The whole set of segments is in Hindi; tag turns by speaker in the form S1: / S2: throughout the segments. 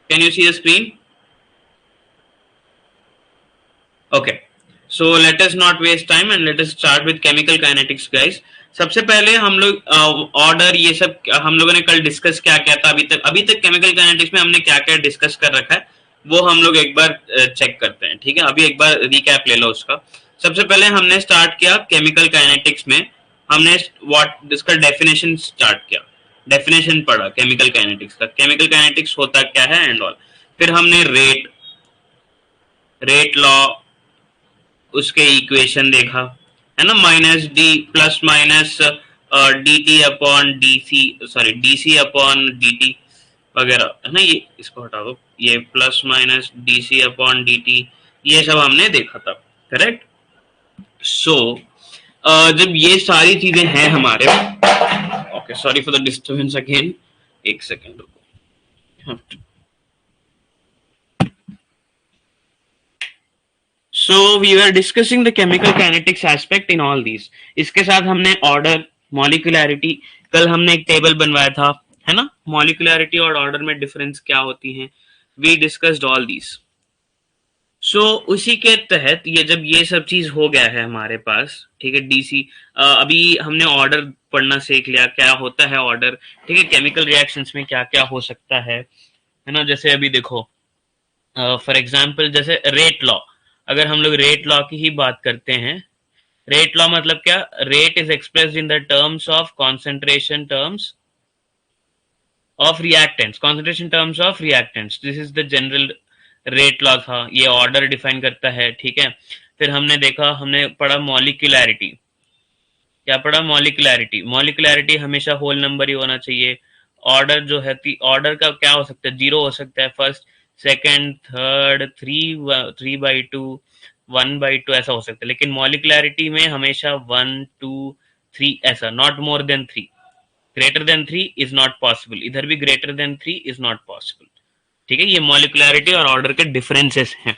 S1: Can you see the screen? Okay. So let us not waste time and let us start with chemical kinetics, guys. सबसे पहले हम लोग ऑर्डर ये सब हम लोगों ने कल डिस्कस क्या क्या था अभी तक केमिकल काइनेटिक्स में हमने क्या क्या डिस्कस कर रखा है वो हम लोग एक बार चेक करते हैं, ठीक है। अभी एक बार रिकैप ले लो उसका। सबसे पहले हमने स्टार्ट किया केमिकल काइनेटिक्स में, हमने व्हाट इसका डेफिनेशन स्टार्ट किया, डेफिनेशन पढ़ा केमिकल काइनेटिक्स का, केमिकल काइनेटिक्स होता क्या है एंड ऑल। फिर हमने रेट रेट लॉ उसके इक्वेशन देखा, है ना, minus d plus minus d t upon d c, sorry d c upon d t वगैरह, है ना। ये इसको हटा दो, ये plus minus d c upon d t, ये सब हमने देखा था, करेक्ट। सो जब ये सारी चीजें हैं हमारे, okay sorry for the disturbance again, एक सेकेंड रुको। So we were discussing the chemical kinetics aspect in all these. इसके साथ हमने ऑर्डर, मॉलिक्यूलैरिटी, कल हमने एक टेबल बनवाया था, है ना, मॉलिक्यूलैरिटी और ऑर्डर में डिफरेंस क्या होती है, वी डिस्कस्ड ऑल दीज। सो उसी के तहत ये जब ये सब चीज हो गया है हमारे पास, ठीक है, डीसी, अभी हमने ऑर्डर पढ़ना सीख लिया, क्या होता है ऑर्डर, ठीक है, केमिकल रिएक्शंस में क्या क्या हो सकता है ना। जैसे अभी देखो फॉर एग्जाम्पल जैसे रेट लॉ, अगर हम लोग रेट लॉ की ही बात करते हैं, रेट लॉ मतलब क्या, rate is expressed in the terms of concentration terms of reactants, concentration terms of reactants, this is the general rate law था, ये ऑर्डर डिफाइन करता है, ठीक है। फिर हमने देखा, हमने पढ़ा मॉलिक्यूलैरिटी, क्या पढ़ा, मॉलिक्यूलैरिटी, मॉलिक्यूलैरिटी हमेशा होल नंबर ही होना चाहिए। ऑर्डर जो है, ऑर्डर का क्या हो सकता है, जीरो हो सकता है, first second third three by two, 1/2 ऐसा हो सकता है, लेकिन मॉलिक्यूलैरिटी में हमेशा 1 2 3 ऐसा, not more than 3, greater than 3 is not possible, इधर भी greater than 3 is not possible, ठीक है। ये मॉलिक्यूलैरिटी और ऑर्डर के डिफरेंसेस हैं।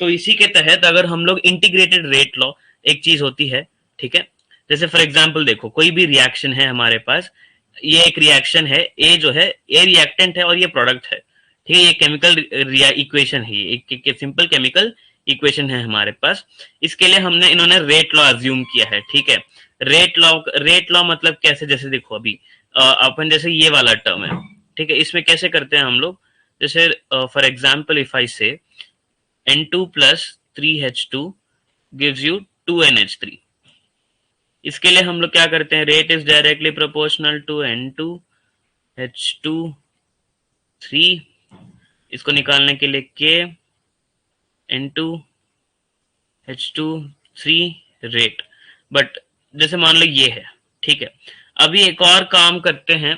S1: तो इसी के तहत अगर हम लोग इंटीग्रेटेड रेट लॉ, एक चीज होती है, ठीक है। जैसे फॉर एग्जांपल देखो, कोई भी रिएक्शन है हमारे पास, ये एक रिएक्शन है, ए जो है, ए रिएक्टेंट है और ये प्रोडक्ट है, ठीक है। ये केमिकल इक्वेशन है, ये एक सिंपल केमिकल इक्वेशन है हमारे पास। इसके लिए हमने इन्होंने रेट लॉ अज्यूम किया है, ठीक है। रेट लॉ मतलब कैसे, जैसे देखो अभी अपन जैसे ये वाला टर्म है, ठीक है, इसमें कैसे करते हैं हम लोग, जैसे फॉर एग्जाम्पल इफ आई से N2 plus 3H2 gives you 2NH3, इसके लिए हम लोग क्या करते हैं, rate is directly proportional to N2 H2 3, इसको निकालने के लिए K N2 H2 3 rate, but जैसे मान लो ये है, ठीक है। अभी एक और काम करते हैं,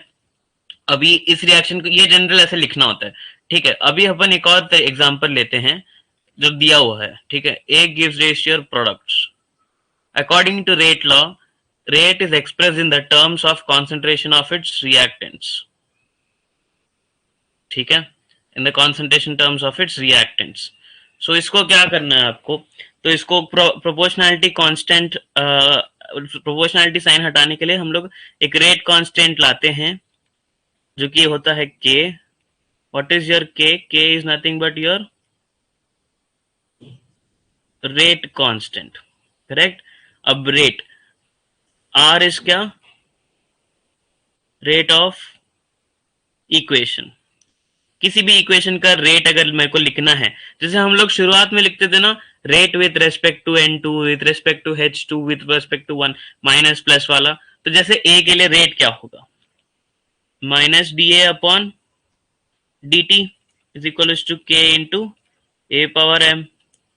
S1: अभी इस रिएक्शन को ये जनरल ऐसे लिखना होता है, ठीक है। अभी अपन एक और एग्जांपल लेते हैं जो दिया हुआ है, ठीक है, A gives ratio products according to rate law, rate is expressed in the terms of concentration of its reactants, ठीक है, in the concentration terms of its reactants। so इसको क्या करना है आपको, तो इसको प्रोपोर्शनैलिटी कांस्टेंट, प्रोपोर्शनैलिटी साइन हटाने के लिए हम लोग एक रेट कांस्टेंट लाते हैं जो कि होता है K। What is your K? K is nothing but your rate constant, correct. अब रेट, R इज क्या, रेट ऑफ इक्वेशन, किसी भी इक्वेशन का रेट अगर मेरे को लिखना है, जैसे हम लोग शुरुआत में लिखते थे ना, rate with respect to N2 with respect to H2 with respect to 1 minus plus वाला, तो जैसे A के लिए रेट क्या होगा, minus d A upon d t is equal to K into A power M,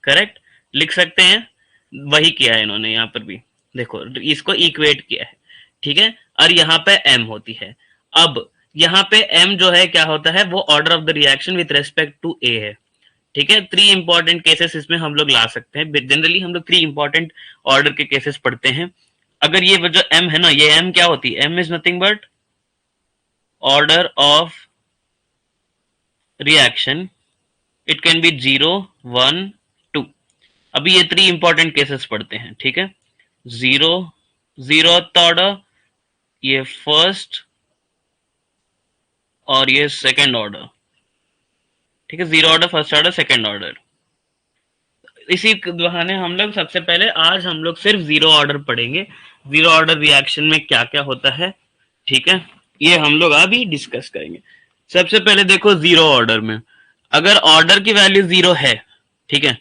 S1: correct, लिख सकते हैं। वही किया है इन्होंने यहाँ पर भी, देखो इसको इक्वेट किया है, ठीक है, और यहाँ पे M होती है। अब यहाँ पे M जो है क्या होता है, वो order of the reaction with respect to A है, ठीक है। 3 इंपॉर्टेंट केसेस इसमें हम लोग ला सकते हैं, जनरली हम लोग 3 इंपॉर्टेंट ऑर्डर के केसेस पढ़ते हैं। अगर ये जो M है ना, ये M क्या होती है, M is nothing but order of reaction, it can be 0 1 2। अभी ये 3 इंपॉर्टेंट केसेस पढ़ते हैं, ठीक है, 0 0th ऑर्डर, ये फर्स्ट और ये सेकंड ऑर्डर, ठीक है, zero order, first order, second order. इसी बहाने हम लोग सबसे पहले आज हम लोग सिर्फ जीरो ऑर्डर पढ़ेंगे, जीरो ऑर्डर रिएक्शन में क्या क्या होता है। ठीक है, ये हम लोग अभी डिस्कस करेंगे। सबसे पहले देखो जीरो ऑर्डर में, अगर ऑर्डर की वैल्यू जीरो है, ठीक है,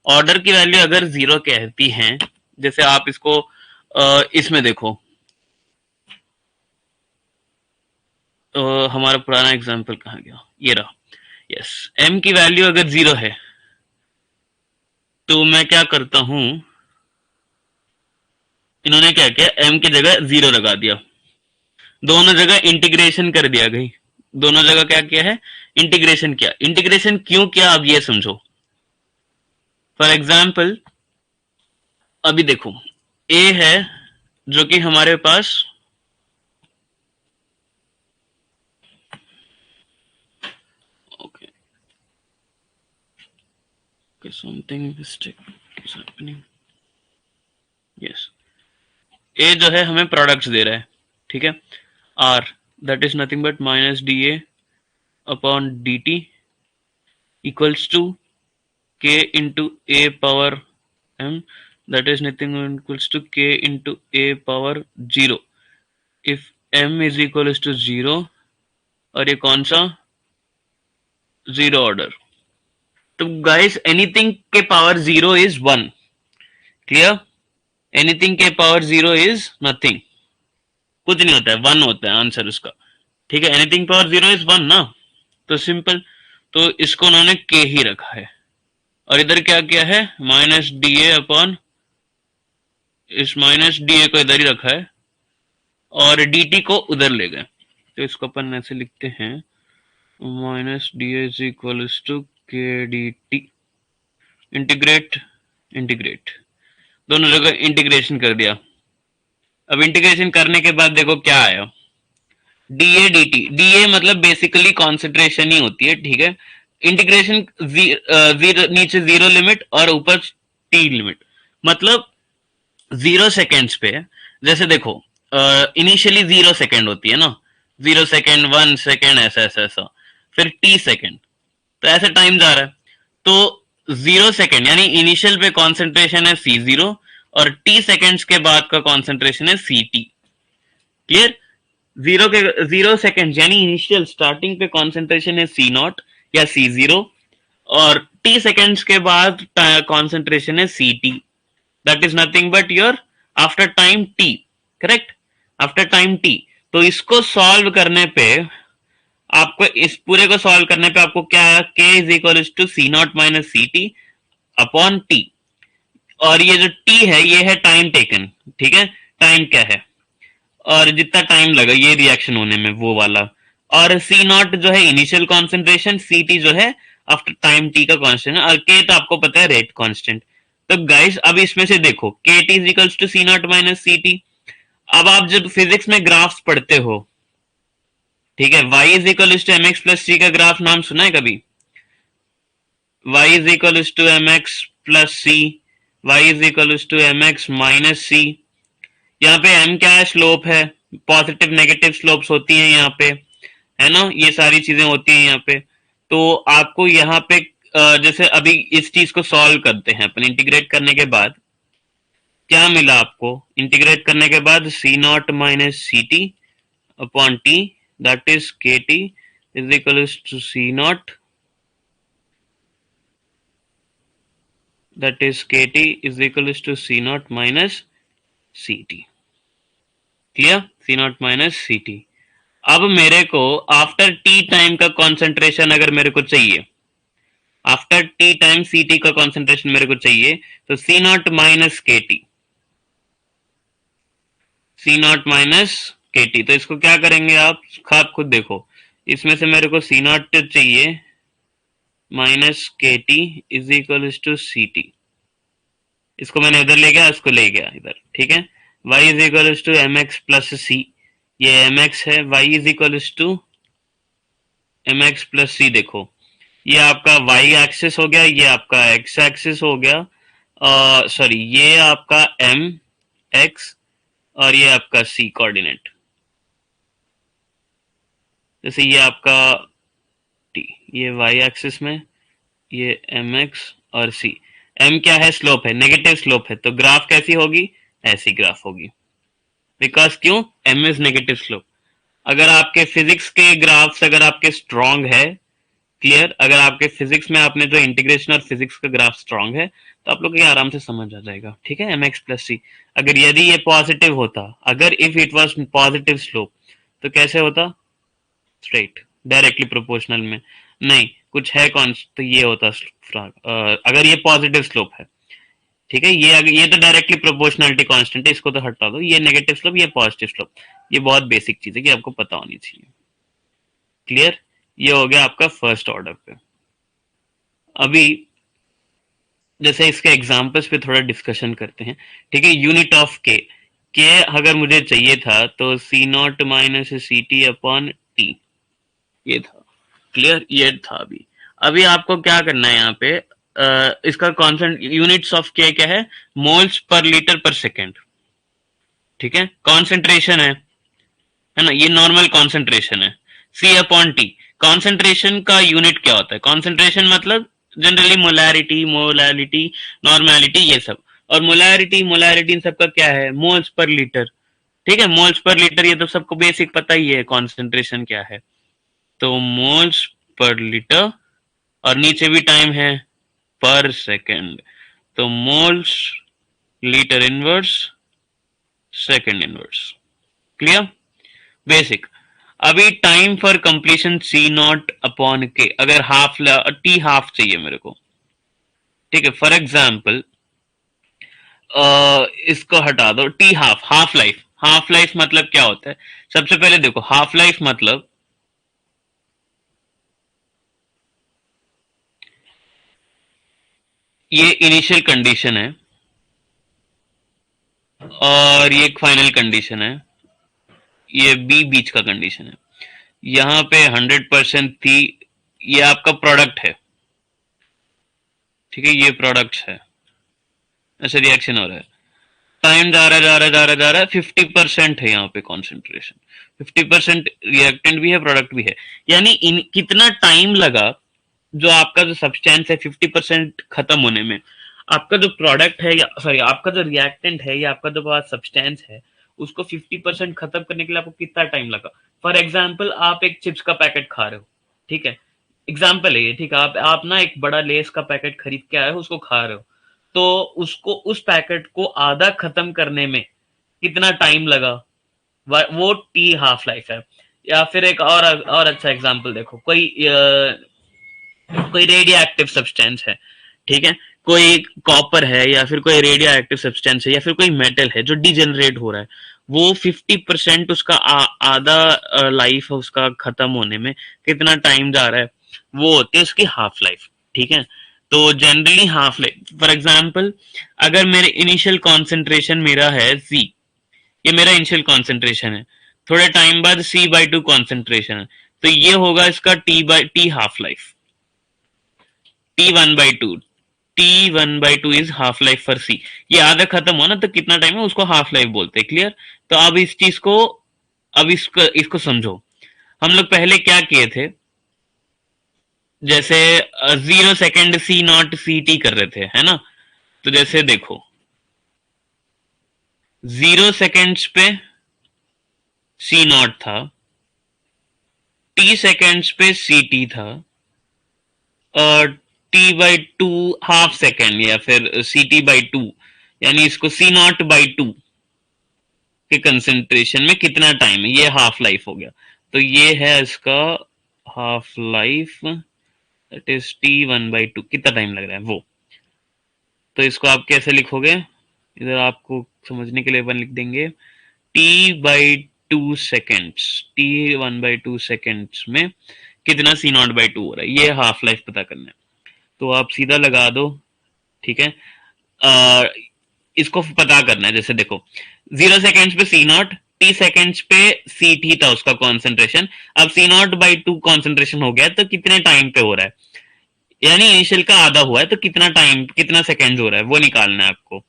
S1: ऑर्डर की वैल्यू अगर जीरो कहती है, जैसे आप इसको इसमें देखो, हमारा पुराना एग्जांपल कहाँ गया, ये रहा, यस, एम की वैल्यू अगर जीरो है तो मैं क्या करता हूं, इन्होंने क्या किया, एम की जगह जीरो लगा दिया, दोनों जगह इंटीग्रेशन कर दिया गई, दोनों जगह क्या किया है, इंटीग्रेशन किया। इंटीग्रेशन क्यों किया अब ये समझो। फॉर एग्जाम्पल अभी देखो, ए है जो कि हमारे पास okay, something mistake is happening, yes, ए जो है हमें प्रोडक्ट्स दे रहा है, ठीक है, r that is nothing but minus d A upon d t equals to k into a power m, that is nothing equals to k into a power 0 if m is equals to 0। और ये कौन सा, जीरो ऑर्डर। तो गाइस एनीथिंग के power zero is one, clear, anything के पावर जीरो इज नथिंग, कुछ नहीं होता है, वन होता है आंसर उसका, ठीक है, anything power zero is one ना, तो सिंपल, तो इसको उन्होंने के ही रखा है, और इधर क्या किया है, माइनस डी ए अपॉन, इस माइनस डी ए को इधर ही रखा है और डी टी को उधर ले गए, तो इसको अपन ऐसे लिखते हैं, minus d A is equal to K d t, integrate, integrate, दोनों जगह इंटीग्रेशन कर दिया। अब इंटीग्रेशन करने के बाद देखो क्या आया, D A D T, D A मतलब बेसिकली कॉन्सेंट्रेशन ही होती है, ठीक है, इंटीग्रेशन जीरो, नीचे जीरो लिमिट और ऊपर टी लिमिट, मतलब जीरो सेकेंड्स पे, जैसे देखो इनिशियली जीरो सेकेंड होती है ना, जीरो सेकेंड, वन सेकेंड, ऐसा ऐसा ऐसा, फिर टी सेकेंड, तो ऐसे टाइम जा रहा है, तो जीरो सेकेंड यानी इनिशियल पे कॉन्सेंट्रेशन है सी जीरो और टी सेकेंड्स के बाद का कॉन्सेंट्रेशन है सी टी, क्लियर, जीरो के जीरो सेकेंड यानी इनिशियल स्टार्टिंग पे कॉन्सेंट्रेशन है सी नॉट या सी जीरो, और टी सेकेंड्स के बाद कॉन्सेंट्रेशन है c t, that is nothing but your after time t, correct, after time t. तो इसको सॉल्व करने पे आपको, इस पूरे को सॉल्व करने पे आपको क्या है, k is equal to c naught minus c t upon t, और ये जो t है ये है टाइम टेकन, ठीक है, टाइम क्या है और जितना टाइम लगा ये रिएक्शन होने में वो वाला, और सी नॉट जो है इनिशियल कॉन्सेंट्रेशन, सी टी जो है आफ्टर टाइम टी का कॉन्स्टेंट, और के तो आपको पता है रेट कॉन्स्टेंट। तो गाइस अब इसमें से देखो K t is equals to c naught minus c t, अब आप जब फिजिक्स में ग्राफ्स पढ़ते हो, ठीक है, y is equal to m x plus c का ग्राफ नाम सुना है कभी, y is equal to m x plus c, y is equal to m x minus c, यहाँ पे m क्या है, स्लोप है, पॉजिटिव नेगेटिव स्लोप्स होती हैं यहाँ पे, है ना, ये सारी चीजें होती हैं यहाँ पे। तो आपको यहाँ पे जैसे अभी इस चीज को सॉल्व करते हैं अपन, इंटीग्रेट करने के बाद क्या मिला आपको, इंटीग्रेट करने के बाद c naught minus c t upon t, that is k t is equal to c naught, that is k t is equal to c naught minus c t, clear, c naught minus c t. अब मेरे को आफ्टर टी टाइम का कॉन्सेंट्रेशन अगर मेरे को चाहिए, after t time c t का कॉन्सेंट्रेशन मेरे को चाहिए, तो सी नॉट माइनस के टी, सी नॉट माइनस के टी, तो इसको क्या करेंगे आप खुद देखो, इसमें से मेरे को सी नॉट चाहिए माइनस के t is equal to c t, इसको मैंने इधर ले गया, इसको ले गया इधर, ठीक है, y is equal to m x plus c, ये एम एक्स है, y is equal to m x plus c, देखो ये आपका y एक्सिस हो गया, ये आपका x एक्सिस हो गया, सॉरी ये आपका m x और ये आपका c कोऑर्डिनेट, जैसे ये आपका टी, ये वाई एक्सिस में, ये एम एक्स और सी। एम क्या है? स्लोप है, नेगेटिव स्लोप है, तो ग्राफ कैसी होगी? ऐसी ग्राफ होगी। बिकॉज क्यों? M is negative slope. अगर आपके फिजिक्स के ग्राफ्स अगर आपके स्ट्रांग है, क्लियर, अगर आपके फिजिक्स में आपने जो इंटीग्रेशन और फिजिक्स का ग्राफ स्ट्रांग है तो आप लोग ये आराम से समझ आ जाएगा, ठीक है। एम एक्स प्लस सी, अगर यदि ये पॉजिटिव होता, अगर if it was positive slope, तो कैसे होता? स्ट्रेट, डायरेक्टली प्रोपोर्शनल में नहीं, कुछ है कौन, तो ये होता अगर ये पॉजिटिव स्लोप है, ठीक है। ये तो डायरेक्टली प्रोपोर्शनलिटी कांस्टेंट है, इसको तो हटा दो। ये नेगेटिव स्लोप, ये पॉजिटिव स्लोप, ये बहुत बेसिक चीज है कि आपको पता होनी चाहिए, क्लियर। ये हो गया आपका फर्स्ट ऑर्डर पे। अभी जैसे इसके एग्जांपल्स पे थोड़ा डिस्कशन करते हैं, ठीक है। यूनिट ऑफ के, के अगर मुझे चाहिए था तो c naught minus c t upon t, ये था, क्लियर, ये था। अभी अभी आपको क्या करना है यहाँ पे, इसका कॉन्सेंट, यूनिट्स ऑफ के क्या है? मोल्स पर लीटर पर सेकेंड, ठीक है। कॉन्सेंट्रेशन है ना, ये नॉर्मल कॉन्सेंट्रेशन है, सी अपॉन टी। कॉन्सेंट्रेशन का यूनिट क्या होता है? कॉन्सेंट्रेशन मतलब जनरली मोलैरिटी, मोलैलिटी, नॉर्मैलिटी, ये सब। और मोलैरिटी, मोलैरिटी इन सबका क्या है? मोल्स पर लीटर, ठीक है। मोल्स पर लीटर ये तो सबको बेसिक पता ही है कॉन्सेंट्रेशन क्या है, तो मोल्स पर लीटर, और नीचे भी टाइम है, पर सेकेंड, तो moles litre inverse second inverse, clear, basic. अभी time for completion c naught upon k, अगर हाफ टी हाफ चाहिए मेरे को, ठीक है। फॉर एग्जाम्पल इसको हटा दो, T half, half life. Half life मतलब क्या होता है? सबसे पहले देखो, हाफ लाइफ मतलब ये इनिशियल कंडीशन है और ये फाइनल कंडीशन है, ये बी बीच का कंडीशन है। यहाँ पे 100% थी, ये आपका प्रोडक्ट है, ठीक है, ये प्रोडक्ट है, ऐसे रिएक्शन हो रहा है, टाइम जा रहा है, जा रहा है, जा रहा है, जा रहा है, 50% है यहाँ पे कॉन्सेंट्रेशन, 50% रिएक्टेंट भी है, प्रोडक्ट भी है। यानी इन कितना टाइम लगा जो आपका जो सब्सटेंस है 50% खत्म होने में, आपका जो प्रोडक्ट है, या सॉरी आपका जो रिएक्टेंट है, या आपका जो पास सब्सटेंस है, उसको 50% खत्म करने के लिए आपको कितना टाइम लगा। फॉर एग्जाम्पल आप एक चिप्स का पैकेट खा रहे हो, ठीक है, एग्जाम्पल है ये, ठीक है। आप ना एक बड़ा लेस का पैकेट खरीद के आए हो, उसको खा रहे हो, तो उसको, उस पैकेट को आधा खत्म करने में कितना टाइम लगा, वो टी हाफ लाइफ है। या फिर एक और अच्छा एग्जांपल देखो, कोई रेडियो एक्टिव सब्सटेंस है, ठीक है, कोई कॉपर है, या फिर कोई रेडियो एक्टिव सब्सटेंस है, या फिर कोई मेटल है जो डिजेनरेट हो रहा है, वो 50% उसका आधा लाइफ है उसका खत्म होने में, कितना टाइम जा रहा है, वो होती है उसकी हाफ लाइफ, ठीक है। तो generally half life, for example अगर मेरे इनिशियल कॉन्सेंट्रेशन मेरा है सी, ये मेरा इनिशियल कॉन्सेंट्रेशन है, थोड़े टाइम बाद C/2 कॉन्सेंट्रेशन है, तो ये होगा इसका t half life, T1/2, T1/2 is half life for c. ये आधा खत्म हो ना, तो कितना टाइम है उसको हाफ लाइफ बोलते हैं, क्लियर। तो अब इस चीज को, अब इसको समझो, हम लोग पहले क्या किए थे, जैसे 0 second c naught c t कर रहे थे, है ना। तो जैसे देखो 0 सेकेंड्स पे सी नॉट था, T सेकेंड्स पे सी टी था, और T/2 हाफ सेकेंड, या फिर CT/2, यानी इसको C0/2 के कंसेंट्रेशन में कितना टाइम है, ये हाफ लाइफ हो गया। तो ये है इसका half life, that is T1/2, कितना टाइम लग रहा है वो। तो इसको आप कैसे लिखोगे, इधर आपको समझने के लिए अपन लिख देंगे T/2 सेकेंड्स, T1/2 सेकेंड्स में कितना C0/2 हो रहा है, ये हाफ लाइफ पता करना है। तो आप सीधा लगा दो, ठीक है। इसको पता करना है, जैसे देखो 0 सेकेंड्स पे सी नॉट, टी सेकेंड्स पे सी टी था उसका कॉन्सेंट्रेशन, अब C0/2 कॉन्सेंट्रेशन हो गया, तो कितने टाइम पे हो रहा है, यानी इनिशियल का आधा हुआ है, तो कितना टाइम, कितना सेकेंड हो रहा है वो निकालना है आपको।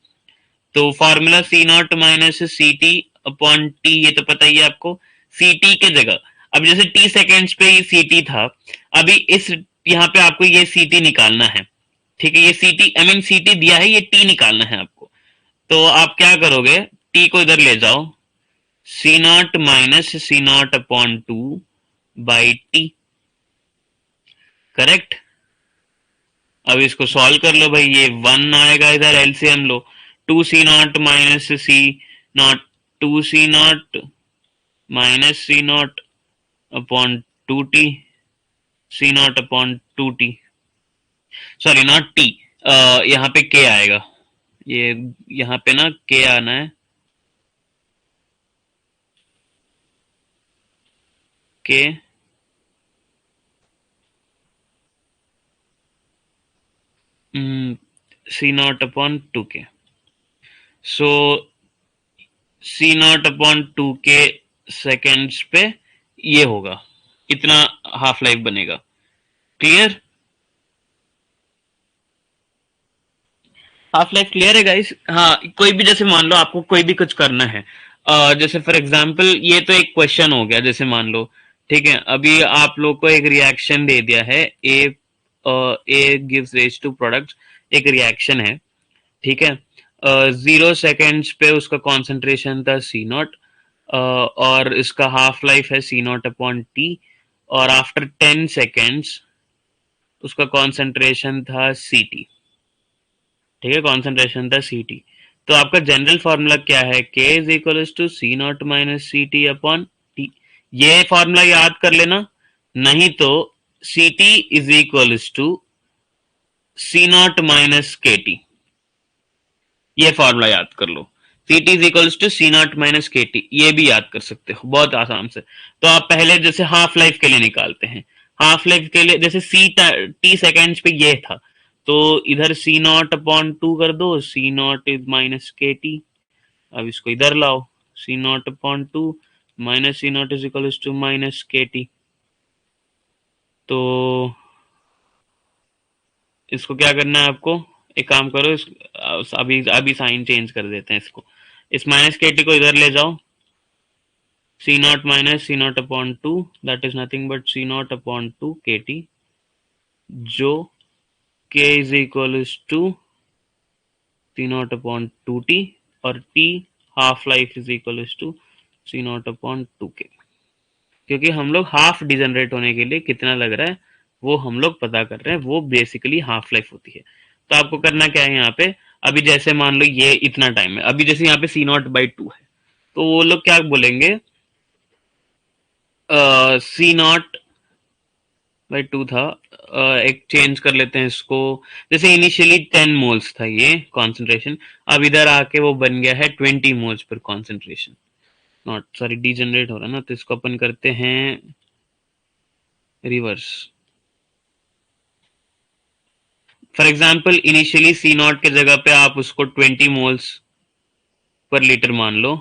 S1: तो formula C0 minus c t upon t, ये तो पता ही है आपको। सी टी के जगह अब जैसे टी सेकेंड्स पे सी टी था, अभी इस यहाँ पे आपको ये सी टी निकालना है, ठीक है, ये c t I mean c t दिया है, ये टी निकालना है आपको। तो आप क्या करोगे, टी को इधर ले जाओ, c naught minus c naught upon two by t, correct. अब इसको सॉल्व कर लो भाई, ये वन आएगा, इधर एलसीएम लो, two c naught minus c naught, two c naught minus c naught upon two t, c naught upon two t, sorry naught t, यहाँ पे के आएगा, ये यहाँ पे ना के आना है, के सी नॉट अपॉन टू के, सो सी नॉट अपॉन टू के सेकेंड्स पे ये होगा, इतना हाफ लाइफ बनेगा। क्लियर, हाफ लाइफ क्लियर है गाइस? हाँ, कोई भी जैसे मान लो आपको कोई भी कुछ करना है, जैसे फॉर एग्जांपल ये तो एक क्वेश्चन हो गया, जैसे मान लो, ठीक है, अभी आप लोग को एक रिएक्शन दे दिया है, A gives rise to product, एक रिएक्शन है, ठीक है, 0 सेकेंड्स पे उसका कॉन्सेंट्रेशन था सी नॉट, और इसका हाफ लाइफ है सी नॉट अपॉन टी, और आफ्टर 10 सेकेंड्स उसका कॉन्सेंट्रेशन था सी टी, ठीक है, कॉन्सेंट्रेशन था सी टी। तो आपका जनरल फॉर्मूला क्या है, k is equal to c naught minus c t upon t, ये फॉर्मूला याद कर लेना, नहीं तो c t is equal to c naught minus के टी, ये फॉर्मूला याद कर लो, c t is equal to c naught minus के टी, ये भी याद कर सकते हो बहुत आसान से। तो आप पहले जैसे हाफ लाइफ के लिए निकालते हैं, हाफ लाइफ के लिए जैसे सी टी सेकेंड्स पे ये था, तो इधर सी नॉट अपॉन टू कर दो, सी नॉट इज माइनस के टी, अब इसको इधर लाओ, c naught upon two minus c naught is equal to minus के टी, तो इसको क्या करना है आपको, एक काम करो, अभी अभी साइन चेंज कर देते हैं इसको, इस माइनस के टी को इधर ले जाओ, c naught minus c naught upon two, that is nothing but c naught upon two k t, जो k is equal to c naught upon two t, और t half life is equal to c naught upon two k, क्योंकि हम लोग हाफ डिजनरेट होने के लिए कितना लग रहा है वो हम लोग पता कर रहे हैं, वो बेसिकली हाफ लाइफ होती है। तो आपको करना क्या है यहाँ पे, अभी जैसे मान लो ये इतना टाइम है, अभी जैसे यहाँ पे सी नॉट बाई टू है, तो वो लोग क्या बोलेंगे, सी नॉट बाई टू था, एक चेंज कर लेते हैं इसको, जैसे इनिशियली 10 मोल्स था ये कॉन्सेंट्रेशन, अब इधर आके वो बन गया है 20 मोल्स पर कॉन्सेंट्रेशन, नॉट सॉरी डीजनरेट हो रहा है ना, तो इसको अपन करते हैं reverse. For example initially c naught के जगह पे आप उसको 20 मोल्स पर लीटर मान लो,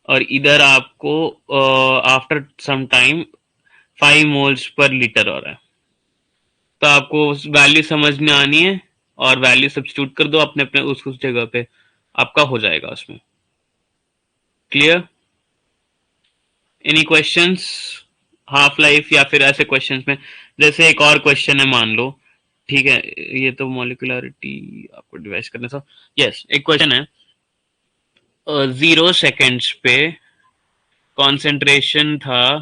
S1: और इधर आपको आफ्टर सम टाइम 5 मोल्स पर लीटर हो रहा है, तो आपको वैल्यू समझ में आनी है, और वैल्यू सब्स्टिट्यूट कर दो अपने अपने उस जगह पे, आपका हो जाएगा उसमें। Clear, any questions half life या फिर ऐसे क्वेश्चंस में, जैसे एक और क्वेश्चन है मान लो, ठीक है, ये तो मॉलिक्यूलरिटी आपको डिवाइस करना था, यस एक क्वेश्चन है, 0 सेकेंड्स पे कॉन्सेंट्रेशन था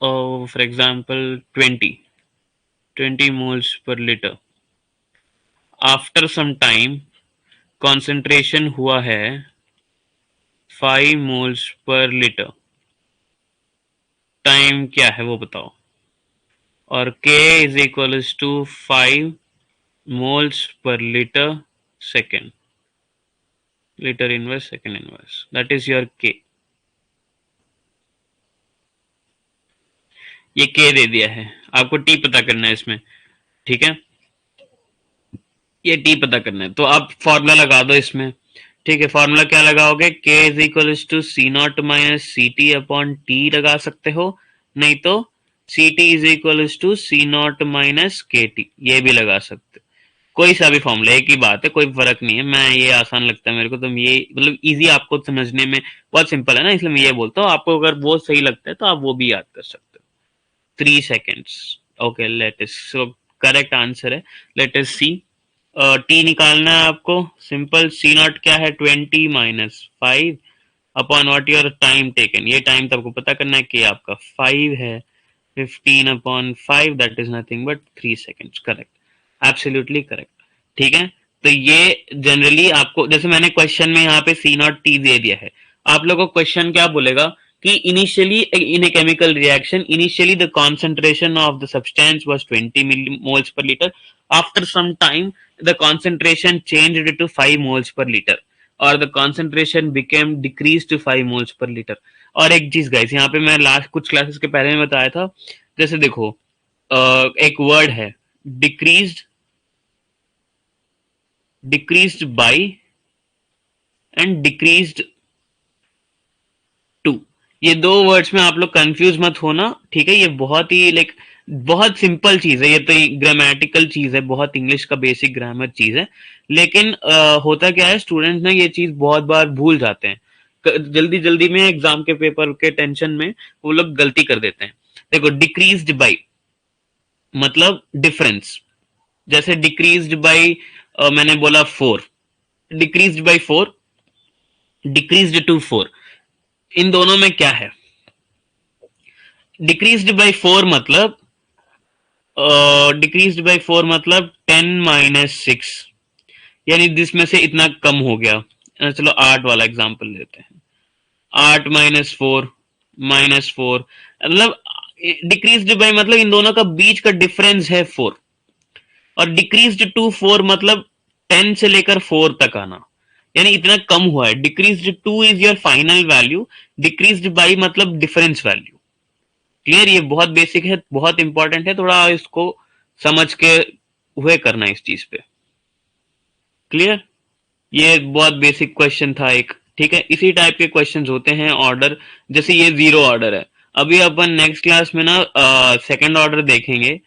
S1: फॉर एग्जाम्पल 20 मोल्स पर litre, after some time concentration हुआ है 5 मोल्स पर लीटर, टाइम क्या है वो बताओ, और K is equal to 5 moles पर litre second, litre inverse second inverse, that is your K, ये K दे दिया है, आपको T पता करना है इसमें, ठीक है, ये T पता करना है, तो आप फॉर्मूला लगा दो इसमें, ठीक है, फॉर्मूला क्या लगाओगे, K is equal to c naught minus c t upon t लगा सकते हो, नहीं तो c t is equal to c naught minus के टी, ये भी लगा सकते हो, कोई सा भी फॉर्मूला एक ही बात है, कोई फर्क नहीं है, मैं ये आसान लगता है मेरे को, तो ये मतलब इजी आपको समझने में बहुत सिंपल है ना, इसलिए मैं ये बोलता हूँ, आपको अगर वो सही लगता है तो आप वो भी याद कर सकते हो। 3 seconds. Okay, let us, so correct answer है. लेट अस सी. टी निकालना है आपको. सिंपल. सी नॉट क्या है? 20 minus 5 upon what your time taken. ये टाइम तो आपको पता करना है कि आपका 5 है. 15 upon 5 that is nothing but 3 seconds. Correct. Absolutely correct. ठीक है. तो ये जनरली आपको, जैसे मैंने क्वेश्चन में यहाँ पे सी नॉट टी दे दिया है, आप लोगों को क्वेश्चन क्या बोलेगा कि initially in a chemical reaction initially the concentration of the substance was 20 millimoles per litre. After some time the concentration changed to 5 moles पर लीटर और the concentration became decrease to 5 moles पर लीटर. और एक चीज गाइस, यहाँ पे मैं लास्ट कुछ क्लासेस के पहले में बताया था, जैसे देखो एक वर्ड है decreased, decreased by and decreased to. ये दो वर्ड्स में आप लोग कंफ्यूज मत होना, ठीक है. ये बहुत ही लाइक बहुत सिंपल चीज है, ये तो ग्रामेटिकल चीज है, बहुत इंग्लिश का बेसिक ग्रामर चीज है. लेकिन होता क्या है, स्टूडेंट ना ये चीज बहुत बार भूल जाते हैं. जल्दी जल्दी में एग्जाम के पेपर के टेंशन में वो लोग गलती कर देते हैं. देखो डिक्रीज्ड बाई मतलब डिफरेंस. जैसे डिक्रीज्ड बाई मैंने बोला 4, डिक्रीज्ड बाई 4, डिक्रीज्ड टू 4. इन दोनों में क्या है? डिक्रीज्ड बाई 4 मतलब डिक्रीज्ड बाई 4 मतलब 10 - 6, यानी जिसमें से इतना कम हो गया. चलो 8 वाला एग्जांपल लेते हैं. 8 - 4 -4 मतलब डिक्रीज्ड बाई मतलब इन दोनों का बीच का डिफरेंस है 4. और डिक्रीज्ड टू 4 मतलब 10 से लेकर 4 तक आना, यानी इतना कम हुआ है. Decreased two is your final value, decreased by मतलब डिफरेंस वैल्यू. क्लियर? ये बहुत बेसिक है, बहुत इंपॉर्टेंट है, थोड़ा इसको समझ के हुए करना इस चीज पे. क्लियर? ये बहुत बेसिक क्वेश्चन था एक. ठीक है. इसी टाइप के क्वेश्चंस होते हैं ऑर्डर, जैसे ये जीरो ऑर्डर है. अभी अपन नेक्स्ट क्लास में ना सेकंड ऑर्डर देखेंगे,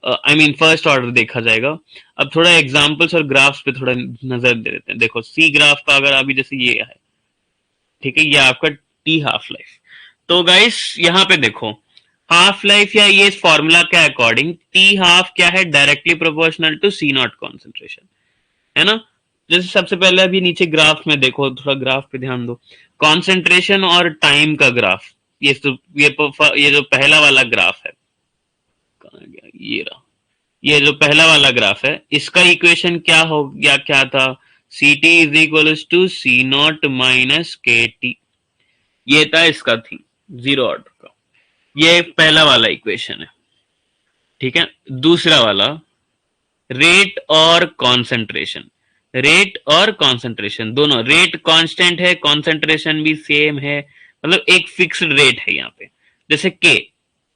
S1: आई मीन फर्स्ट ऑर्डर देखा जाएगा. अब थोड़ा एग्जांपल्स और ग्राफ्स पे थोड़ा नजर दे देते हैं. देखो सी ग्राफ का अगर अभी जैसे ये है, ठीक है, ये आपका टी हाफ लाइफ. तो गाइस यहाँ पे देखो हाफ लाइफ या ये फॉर्मूला के अकॉर्डिंग टी हाफ क्या है? Directly proportional to c naught concentration, है ना. जैसे सबसे पहले अभी नीचे ग्राफ में देखो, थोड़ा ग्राफ पे ध्यान दो. कॉन्सेंट्रेशन और टाइम का ग्राफ. ये जो पहला वाला ग्राफ है, कहाँ गया? ये रहा. ये जो पहला वाला ग्राफ है, इसका इक्वेशन क्या हो गया? क्या था? C t is equal to c naught minus के टी. ये था इसका थी जीरो ऑर्डर का. ये पहला वाला इक्वेशन है. ठीक है. दूसरा वाला रेट और कॉन्सेंट्रेशन. रेट और कॉन्सेंट्रेशन दोनों, रेट कांस्टेंट है, कॉन्सेंट्रेशन भी सेम है, मतलब एक फिक्स्ड रेट है यहाँ पे. जैसे के,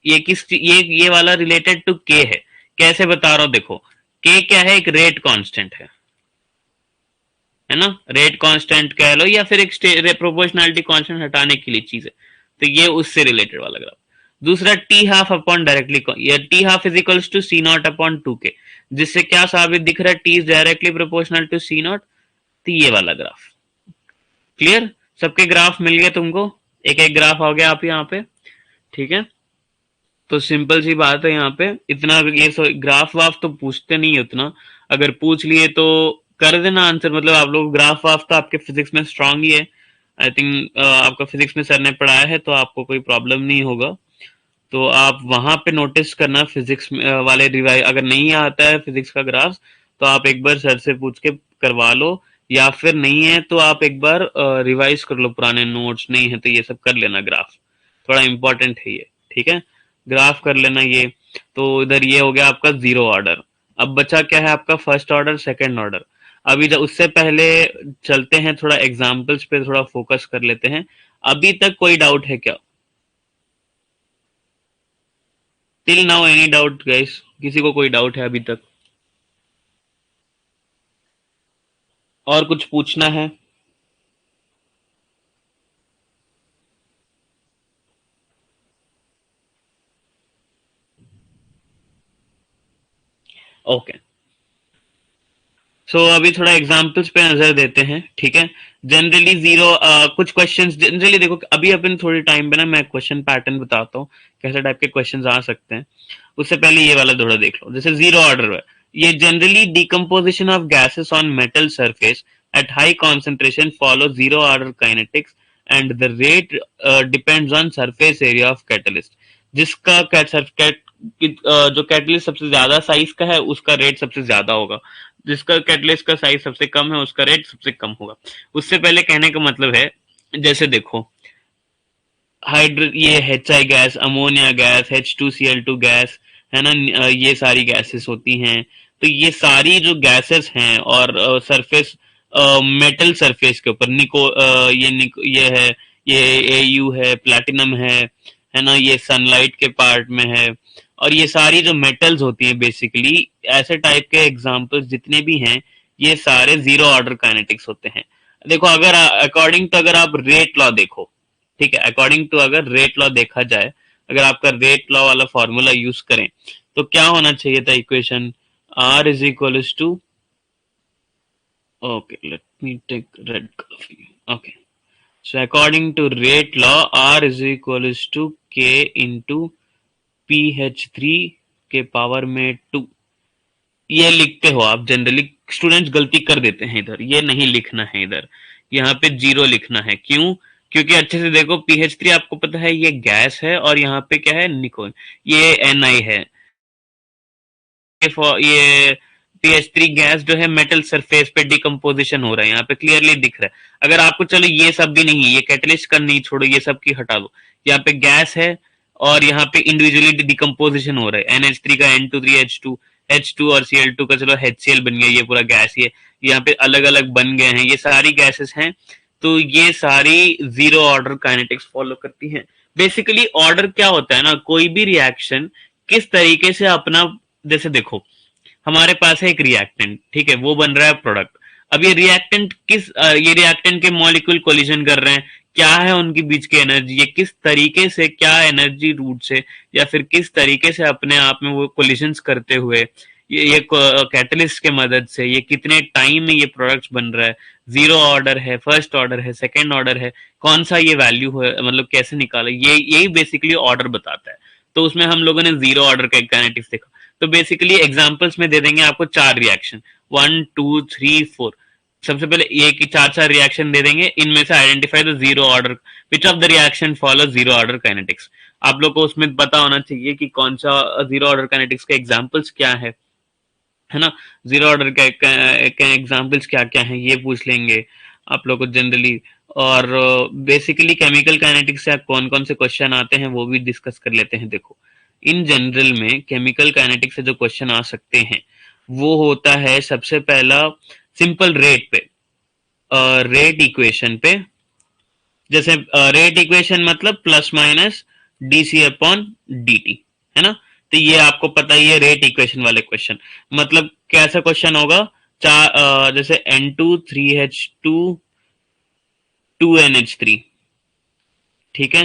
S1: ये वाला रिलेटेड टू के है. कैसे बता रहा हूं देखो. के क्या है? एक रेट कांस्टेंट है ना. रेट कांस्टेंट कह लो या फिर एक प्रोपोर्शनैलिटी कांस्टेंट हटाने के लिए चीज है, तो ये उससे रिलेटेड वाला ग्राफ. दूसरा टी हाफ अपॉन डायरेक्टली, या t half is equals to c naught upon 2k, जिससे क्या साबित दिख रहा है? T is directly proportional to c naught. तो ये वाला ग्राफ. क्लियर? सबके ग्राफ मिल गए तुमको? एक एक ग्राफ आ गया आप यहाँ पे. ठीक है. तो सिंपल सी बात है, यहाँ पे इतना ये ग्राफ वाफ तो पूछते नहीं है उतना. अगर पूछ लिए तो कर देना आंसर. मतलब आप लोग ग्राफ वाफ तो आपके फिजिक्स में स्ट्रांग ही है. आई थिंक आपका फिजिक्स में सर ने पढ़ाया है तो आपको कोई प्रॉब्लम नहीं होगा. तो आप वहां पे नोटिस करना फिजिक्स वाले रिवाइज, अगर नहीं आता है फिजिक्स का ग्राफ तो आप एक बार सर से पूछ के करवा लो, या फिर नहीं है तो आप एक बार रिवाइज कर लो पुराने नोट्स. नहीं है तो ये सब कर लेना. ग्राफ थोड़ा इंपॉर्टेंट है ये. ठीक है. ग्राफ कर लेना ये. तो इधर ये हो गया आपका जीरो ऑर्डर. अब बचा क्या है आपका? First order, second order. अभी जब उससे पहले चलते हैं थोड़ा एग्जाम्पल्स पे थोड़ा फोकस कर लेते हैं. अभी तक कोई डाउट है क्या? Till now any doubt guys? किसी को कोई डाउट है अभी तक? और कुछ पूछना है? ओके. सो अभी थोड़ा एग्जांपल्स पे नजर देते हैं, ठीक है। जनरली जीरो कुछ क्वेश्चंस जनरली देखो, अभी अपन थोड़ी टाइम पे ना मैं क्वेश्चन पैटर्न बताता हूँ कैसे टाइप के क्वेश्चंस आ सकते हैं। उससे पहले ये वाला थोड़ा देख लो, जैसे जीरो ऑर्डर है, ये generally decomposition of gases on metal surface at high concentration follow zero order kinetics and the rate depends on surface area of catalyst. जिसका जो कैटलिस्ट सबसे ज्यादा साइज का है उसका रेट सबसे ज्यादा होगा, जिसका कैटलिस्ट का साइज सबसे कम है उसका रेट सबसे कम होगा। उससे पहले कहने का मतलब है, जैसे देखो ये HI gas, ammonia gas, H2Cl2 gas, है ना, ये सारी गैसेस होती हैं। तो ये सारी जो गैसेस हैं और सरफेस मेटल सरफेस के ऊपर ये है, ये AU है, प्लैटिनम है ना, ये सनलाइट के पार्ट में है। और ये सारी जो मेटल्स होती हैं बेसिकली, ऐसे टाइप के एग्जांपल्स जितने भी हैं ये सारे जीरो ऑर्डर काइनेटिक्स होते हैं। देखो अगर अकॉर्डिंग टू अगर आप रेट लॉ देखो, ठीक है, अकॉर्डिंग टू अगर रेट लॉ देखा जाए, अगर आपका रेट लॉ वाला फॉर्मूला यूज करें तो क्या होना चाहिए था equation, R is equal to, okay let me take red colour for you. Okay, so according to rate law R is equal to K into PH3 के पावर में 2। ये लिखते हो आप, जनरली स्टूडेंट्स गलती कर देते हैं इधर, ये नहीं लिखना है इधर, यहाँ पे जीरो लिखना है। क्यों? क्योंकि अच्छे से देखो PH3 आपको पता है ये गैस है और यहाँ पे क्या है, निकोल, ये Ni है। ये PH3 गैस जो है मेटल सरफेस पे डिकम्पोजिशन हो रहा है, यहाँ पे क्लियरली दिख रहा है। अगर आपको चलो ये सब भी नहीं, ये कैटलिस्ट का नहीं छोड़ो, ये सब की हटा दो, यहाँ पे गैस है और यहाँ पे इंडिविजुअली डिकम्पोजिशन हो रहा है, NH3 का N2 3 H2 और Cl2 का चलो HCl बन गया, ये पूरा गैस, ये यहाँ पे अलग अलग बन गए हैं, ये सारी गैसेस हैं। तो ये सारी जीरो ऑर्डर काइनेटिक्स फॉलो करती हैं। बेसिकली ऑर्डर क्या होता है ना, कोई भी रिएक्शन किस तरीके से अपना, जैसे देखो हमारे पास है एक रिएक्टेंट, ठीक है, वो बन रहा है प्रोडक्ट। अब ये रिएक्टेंट ये रिएक्टेंट के मॉलिक्यूल कोलिजन कर रहे हैं, क्या है उनके बीच की एनर्जी, ये किस तरीके से, क्या एनर्जी रूट से या फिर किस तरीके से अपने आप में वो कोलिजन्स करते हुए ये कैटलिस्ट के मदद से ये कितने टाइम में ये प्रोडक्ट्स बन रहा है, जीरो ऑर्डर है, फर्स्ट ऑर्डर है, सेकेंड ऑर्डर है, कौन सा ये वैल्यू है, मतलब कैसे निकाला, ये यही बेसिकली ऑर्डर बताता है। तो उसमें हम लोगों ने जीरो ऑर्डर का काइनेटिक्स देखा। तो बेसिकली एग्जांपल्स में दे देंगे आपको 4 रिएक्शन, 1 2 3 4। सबसे पहले ये कि 4 रिएक्शन दे देंगे, इनमें से identify the zero order, which of the reaction follow zero order kinetics. आप लोग को उसमें पता होना चाहिए कि कौन सा जीरो ऑर्डर काइनेटिक्स के एग्जांपल्स क्या है ना, जीरो ऑर्डर के एग्जांपल्स क्या क्या हैं ये पूछ लेंगे आप लोग को जनरली। और बेसिकली केमिकल काइनेटिक्स से कौन कौन से क्वेश्चन आते हैं वो भी डिस्कस कर लेते हैं। देखो इन जनरल में केमिकल काइनेटिक्स से जो क्वेश्चन आ सकते हैं वो होता है सबसे पहला सिंपल रेट पे, रेट इक्वेशन पे। जैसे रेट इक्वेशन मतलब plus minus dc upon dt, है ना। तो ये आपको पता ही है रेट इक्वेशन वाले क्वेश्चन, मतलब कैसा क्वेश्चन होगा, जैसे N2 3H2 2NH3, ठीक है,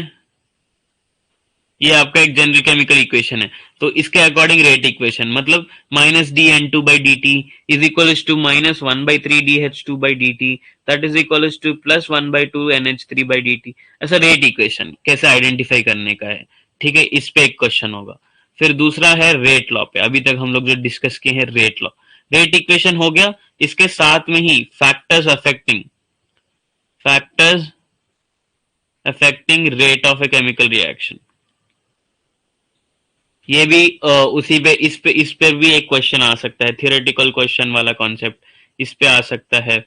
S1: ये आपका एक जनरल केमिकल इक्वेशन है। तो इसके अकॉर्डिंग रेट इक्वेशन मतलब minus d N two by d t is equal to minus 1/3 DH2 by d t, that is equal to plus 1/2 NH3 by d t. ऐसा रेट इक्वेशन कैसे आइडेंटिफाई करने का है, ठीक है, इस पे एक क्वेश्चन होगा। फिर दूसरा है रेट लॉ पे, अभी तक हम लोग जो डिस्कस किए हैं रेट लॉ, रेट इक्वेशन हो गया। इसके साथ में ही factors affecting rate of a chemical reaction, ये भी उसी पे इस पे भी एक क्वेश्चन आ सकता है, थियोरेटिकल क्वेश्चन वाला कॉन्सेप्ट इस पे आ सकता है।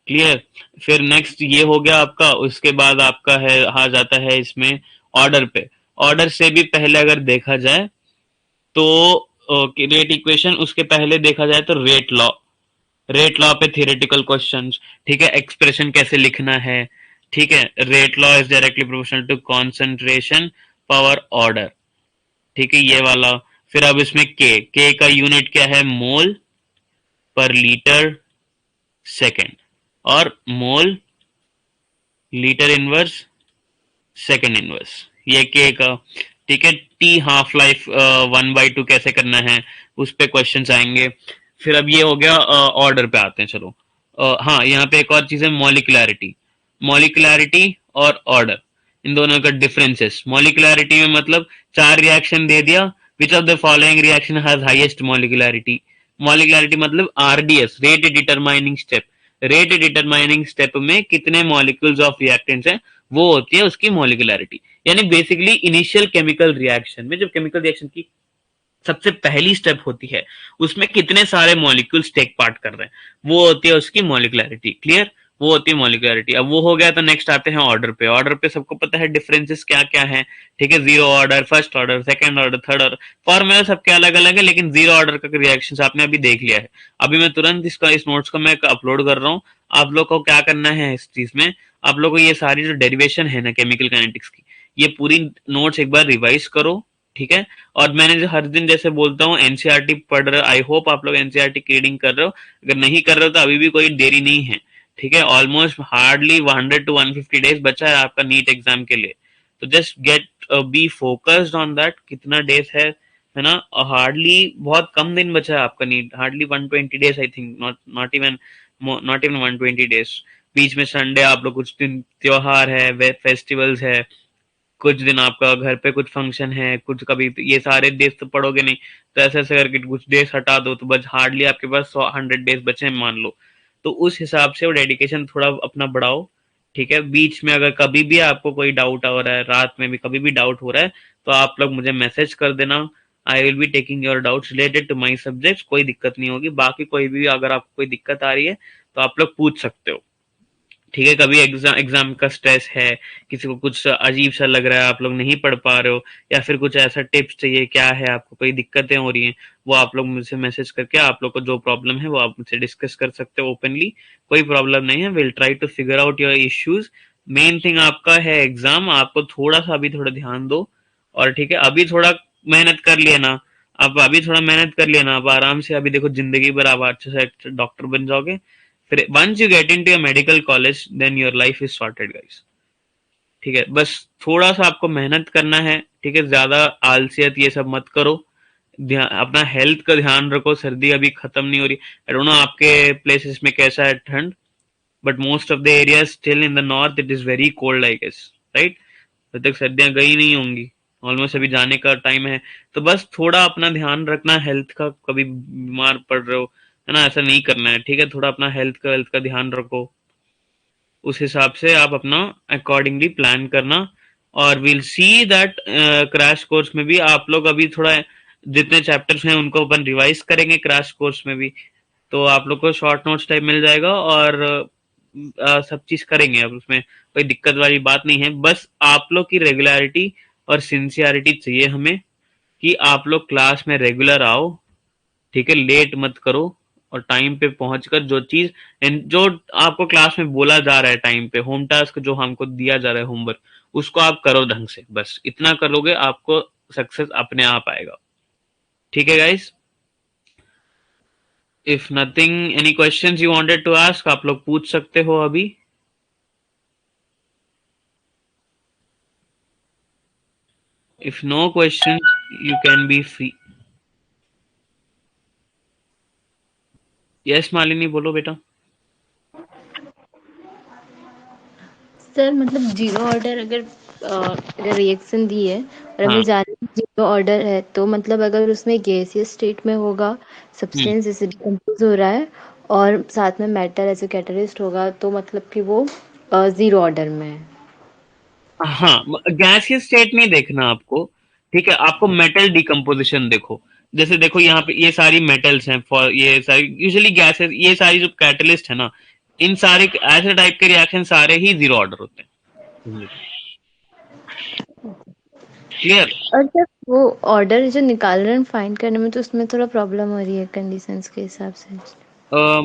S1: क्लियर। फिर नेक्स्ट ये हो गया आपका, उसके बाद आपका है आ जाता है इसमें ऑर्डर पे। ऑर्डर से भी पहले अगर देखा जाए तो रेट इक्वेशन, उसके पहले देखा जाए तो रेट लॉ पे थियोरेटिकल क्वेश्चंस, ठीक है, एक्सप्रेशन कैसे लिखना है, ठीक है, rate law is directly proportional to concentration power order, ठीक है, ये वाला। फिर अब इसमें के का यूनिट क्या है, मोल पर लीटर सेकेंड, और mole litre inverse second inverse, ये के का, ठीक है। टी हाफ लाइफ 1/2 कैसे करना है उस पे क्वेश्चंस आएंगे। फिर अब ये हो गया ऑर्डर पे आते हैं, चलो। हाँ, यहाँ पे एक और चीज है मॉलिक्युलैरिटी। मॉलिक्युलैरिटी और ऑर्डर, इन दोनों का डिफरेंसेस। मॉलिक्युलैरिटी में मतलब चार रिएक्शन दे दिया, which of the following reaction has highest molecularity. Molecularity मतलब RDS, rate determining step. Rate determining step में कितने मॉलिक्यूल्स ऑफ रिएक्टेंट्स हैं, वो होती है उसकी मॉलिक्युलैरिटी। यानी बेसिकली इनिशियल केमिकल रिएक्शन में, जब केमिकल रिएक्शन की सबसे पहली स्टेप होती है, उसमें कितने सारे मॉलिक्यूल्स टेक पार्ट कर रहे हैं, वो होती है उसकी मॉलिक्युलैरिटी। क्लियर? वो होती है मॉलिक्युलैरिटी। अब वो हो गया तो नेक्स्ट आते हैं ऑर्डर पे। ऑर्डर पे सबको पता है डिफरेंसेस क्या क्या है, ठीक है? Zero order, first order, second order, third order. Formula सबके अलग अलग है, लेकिन जीरो ऑर्डर का रिएक्शन आपने अभी देख लिया है। अभी मैं तुरंत इस नोट्स को मैं अपलोड कर रहा हूँ। आप लोग को क्या करना है इस चीज में, आप लोग को ये सारी जो डेरिवेशन है ना केमिकल काइनेटिक्स की, ये पूरी नोट्स एक बार रिवाइज करो, ठीक है? और मैंने जो हर दिन जैसे बोलता हूँ एनसीईआरटी पढ़ रहे हो, आई होप आप लोग एनसीईआरटी की रीडिंग कर रहे हो। अगर नहीं कर रहे हो तो अभी भी कोई देरी नहीं है, ठीक है? ऑलमोस्ट हार्डली 100 to 150 डेज बचा है आपका नीट एग्जाम के लिए। तो just get be focused on that. कितना डेज है ना? हार्डली बहुत कम दिन बचा है आपका NEET, hardly 120 days I think, not even 120 days. बीच में संडे, आप लोग कुछ दिन त्योहार है, फेस्टिवल्स है, कुछ दिन आपका घर पे कुछ फंक्शन है, कुछ कभी ये सारे डेज तो पढ़ोगे नहीं, तो ऐसे ऐसे करके कुछ डेज हटा दो तो बस हार्डली आपके पास 100 डेज बचे हैं मान लो। तो उस हिसाब से वो डेडिकेशन थोड़ा अपना बढ़ाओ, ठीक है? बीच में अगर कभी भी आपको कोई डाउट हो रहा है, रात में भी कभी भी डाउट हो रहा है, तो आप लोग मुझे मैसेज कर देना। I will be taking your doubts related to my subject. कोई दिक्कत नहीं होगी। बाकी कोई भी अगर आपको कोई दिक्कत आ रही है तो आप लोग पूछ सकते हो, ठीक है? कभी एग्जाम का स्ट्रेस है, किसी को कुछ अजीब सा लग रहा है, आप लोग नहीं पढ़ पा रहे हो, या फिर कुछ ऐसा टिप्स चाहिए, क्या है आपको कोई दिक्कतें हो रही हैं, वो आप लोग मुझसे मैसेज करके आप लोग को जो प्रॉब्लम है वो आप मुझसे डिस्कस कर सकते हो ओपनली। कोई प्रॉब्लम नहीं है, will try to figure out your issues. Main thing आपका है एग्जाम, आपको थोड़ा सा अभी थोड़ा ध्यान दो, और ठीक है अभी थोड़ा मेहनत कर लिया ना, आप अभी थोड़ा मेहनत कर लिया ना, आप आराम से अभी देखो जिंदगी भर आप अच्छे से डॉक्टर बन जाओगे। फिर once you get into a medical college then your life is sorted guys, ठीक है? बस थोड़ा सा आपको मेहनत करना है, ठीक है? ज्यादा आलसियत ये सब मत करो। अपना हेल्थ का ध्यान रखो। सर्दी अभी खत्म नहीं हो रही। आई डोंट नो आपके प्लेसेस में कैसा है ठंड, but most of the area still in the north it is very cold I guess, right? जब तक सर्दियां गई नहीं होंगी, ऑलमोस्ट अभी जाने का टाइम है। तो बस थोड़ा अपना ध्यान रखना हेल्थ का, कभी बीमार पड़ रहे हो, है ना? ऐसा नहीं करना है, ठीक है? थोड़ा अपना हेल्थ का ध्यान रखो। उस हिसाब से आप अपना अकॉर्डिंगली प्लान करना। और will see that crash course में भी आप लोग अभी थोड़ा जितने चैप्टर्स हैं उनको अपन रिवाइज करेंगे क्रैश कोर्स में भी, तो आप लोग को शॉर्ट नोट्स टाइप मिल जाएगा, और सब चीज करेंगे। अब उसमें कोई दिक्कत वाली बात नहीं है, बस आप लोग की रेगुलरिटी और सिंसियरिटी चाहिए हमें, कि आप लोग क्लास में रेगुलर आओ, ठीक है? लेट मत करो, और टाइम पे पहुंचकर जो चीज जो आपको क्लास में बोला जा रहा है टाइम पे, होम टास्क जो हमको दिया जा रहा है होमवर्क, उसको आप करो ढंग से। बस इतना करोगे आपको सक्सेस अपने आप आएगा, ठीक है guys? If nothing, any questions you wanted to ask, आप लोग पूछ सकते हो अभी। If no question you can be free. Yes Malini, बोलो बेटा।
S2: सर मतलब जीरो ऑर्डर अगर रिएक्शन दी है और
S1: हाँ।
S2: हमें जान जीरो ऑर्डर है, तो मतलब अगर उसमें गैसियस स्टेट में होगा,
S1: हम्म।
S2: सब्सटेंस जैसे डिकम्पोज हो रहा है, और साथ में मेटल ऐसे कैटलिस्ट होगा, तो मतलब कि वो जीरो ऑर्डर में है।
S1: हाँ, गैस की स्टेट नहीं देखना आपको, ठीक है? आपको मेटल डिकम्पोजिशन देखो। जैसे देखो यहाँ पे ये सारी मेटल्स हैं, फॉर ये सारी यूजुअली गैसेस, ये सारी जो कैटलिस्ट है ना, इन सारे ऐसे टाइप के रिएक्शन सारे ही जीरो ऑर्डर होते हैं। क्लियर?
S2: और सर वो ऑर्डर जो निकाल रहे हैं फाइंड करने में, तो उसमें थोड़ा प्रॉब्लम हो रही है कंडीशंस के हिसाब से।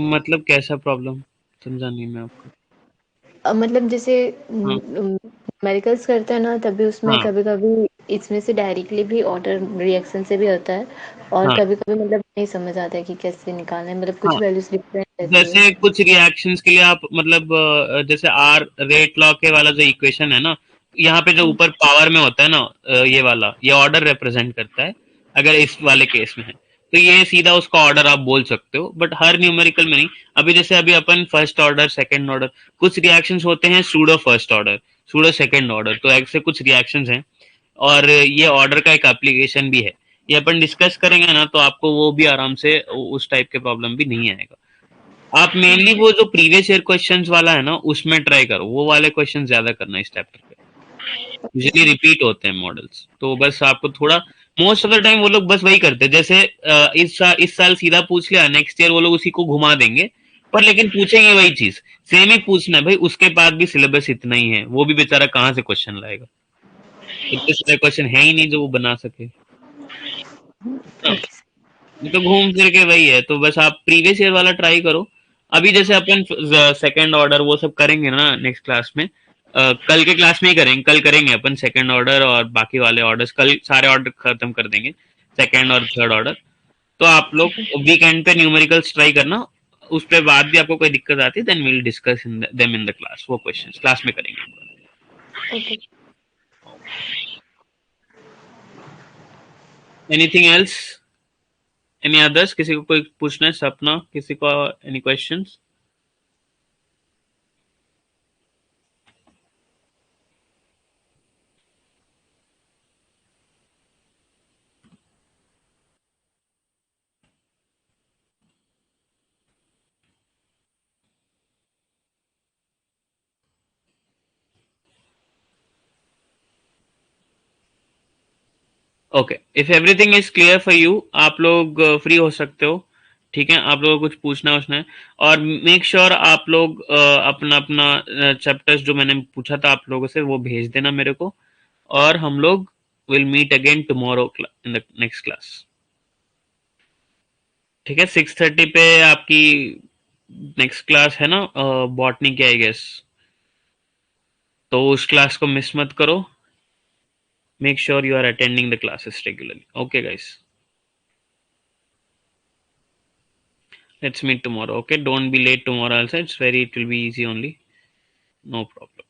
S1: मतलब कैसा प्रॉब्लम, समझा नहीं मैं आपको।
S2: मतलब जैसे
S1: हाँ
S2: न्यूमेरिकल्स करते हैं ना, तभी उसमें
S1: हाँ
S2: कभी कभी इसमें से डायरेक्टली भी ऑर्डर रिएक्शन से भी होता है, और
S1: हाँ
S2: कभी कभी मतलब नहीं समझ आता है कि कैसे निकालना है, मतलब कुछ
S1: हाँ।
S2: वैल्यूज डिफरेंट रहती है।
S1: जैसे कुछ रिएक्शंस के लिए आप मतलब जैसे आर रेट लॉ के वाला जो इक्वेशन है ना, यहाँ पे जो
S2: हम्म,
S1: ऊपर पावर में होता है ना, ये वाला ये ऑर्डर रिप्रेजेंट करता है, अगर इस वाले केस में है। तो ये सीधा उसका ऑर्डर आप बोल सकते हो, बट हर न्यूमेरिकल में नहीं। अभी जैसे अभी अपन फर्स्ट ऑर्डर, सेकंड ऑर्डर, कुछ रिएक्शंस होते हैं pseudo first order, pseudo second order, तो ऐसे कुछ रिएक्शंस हैं। और ये ऑर्डर का एक एप्लीकेशन भी है, ये अपन डिस्कस करेंगे ना, तो आपको वो भी आराम से उस टाइप के प्रॉब्लम भी नहीं आएगा। आप मेनली वो जो प्रीवियस ईयर क्वेश्चंस वाला है ना, उसमें ट्राई करो, वो वाले क्वेश्चन ज्यादा करना इस चैप्टर पे।
S2: ओके
S1: यूजुअली रिपीट होते हैं मॉडल्स, तो बस आपको थोड़ा, मोस्ट ऑफ द टाइम वो लोग बस वही करते हैं, जैसे इस साल सीधा पूछ लिया, नेक्स्ट ईयर वो लोग उसी को घुमा देंगे, पर लेकिन पूछेंगे वही चीज, सेम ही पूछना है भाई, उसके बाद भी सिलेबस इतना ही है, वो भी बेचारा कहाँ से क्वेश्चन लाएगा, इतने सारे क्वेश्चन है ही नहीं जो वो बना सके ना।
S2: ओके
S1: ये तो घूम फिर के वही है, तो बस आप प्रीवियस ईयर वाला ट्राई करो। अभी जैसे अपन सेकंड ऑर्डर वो सब करेंगे ना नेक्स्ट क्लास में, कल के क्लास में ही करेंगे, कल करेंगे अपन सेकंड ऑर्डर और बाकी वाले ऑर्डर्स, कल सारे ऑर्डर खत्म कर देंगे, सेकंड और थर्ड ऑर्डर। तो आप लोग वीकेंड पे न्यूमेरिकल्स ट्राई करना, उस पे बाद भी आपको कोई दिक्कत आती है, then we'll discuss in them in the class, वो क्वेश्चंस क्लास में करेंगे।
S2: Okay
S1: anything else, any others, किसी को कोई पूछना है, सपना किसी को, any questions? Okay, if everything is clear for you, आप लोग फ्री हो सकते हो। ठीक है, आप लोगों को कुछ पूछना है, और मेक श्योर आप लोग अपना अपना चैप्टर्स जो मैंने पूछा था आप लोगों से वो भेज देना मेरे को, और हम लोग will meet again tomorrow in the next class. ठीक है, 6:30 पे आपकी नेक्स्ट क्लास है ना, बॉटनी की आई गेस, तो उस क्लास को मिस मत करो। Make sure you are attending the classes regularly. Okay guys, let's meet tomorrow. Okay, don't be late tomorrow also, it's very, it will be easy only, no problem.